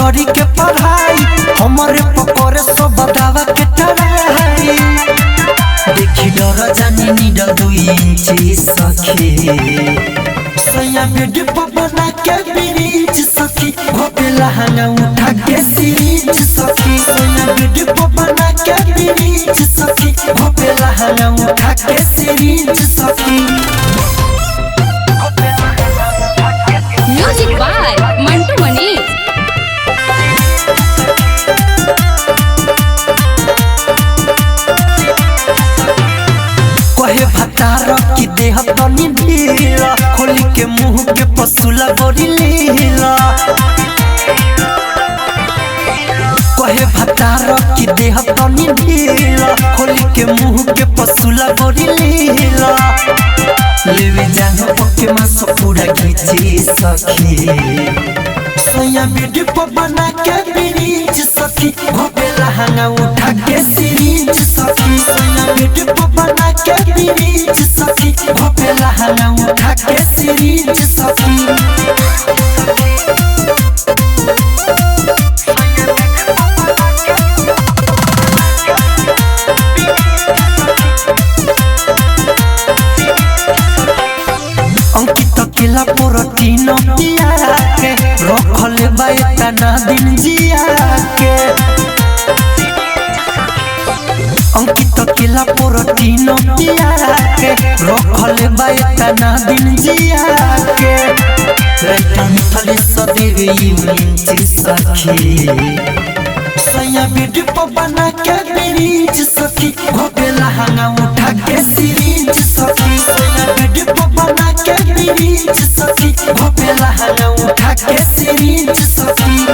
करी के पढ़ाई हमारे पकड़े सब दावा के टराई देखी डर जानी नीडल 2 इंची सखी सैया बेड पर बना के ब्रिज सखी भोपेला हंगा उठा के सीरीज सखी सैया बेड पर बना के ब्रिज सखी भोपेला हंगा उठा के सीरीज सखी। म्यूजिक बाय मंटू मनी। कहे भतार की देह तनी ढीला खोली के मुंह के पसुला गोरी लीला कहे भतार की देह तनी ढीला खोली के मुंह के पसुला गोरी लीला लेवे जांग पके मास पूरा खींची सखी सैया बेड पर बना के ब्रिज सखी भोपेला हंगा उठा के सीरीज सखी सैया बेड पर बना के ब्रिज सखी भोपेला हंगा उठा के सीरीज सखी। अंकित केला प्रोटीन पिया के रखले बाय तना दिन जिया के अंकित केला प्रोटीन पिया के रखले बाय तना दिन जिया के रतन थले सदेवे इंची सखी सैया बेड पर बना के ब्रिज सखी भोपेला हंगा उठा के सीरीज सखी सैया बेड पर बना के ब्रिज सखी भोपेला हंगा उठा के सीरीज सखी।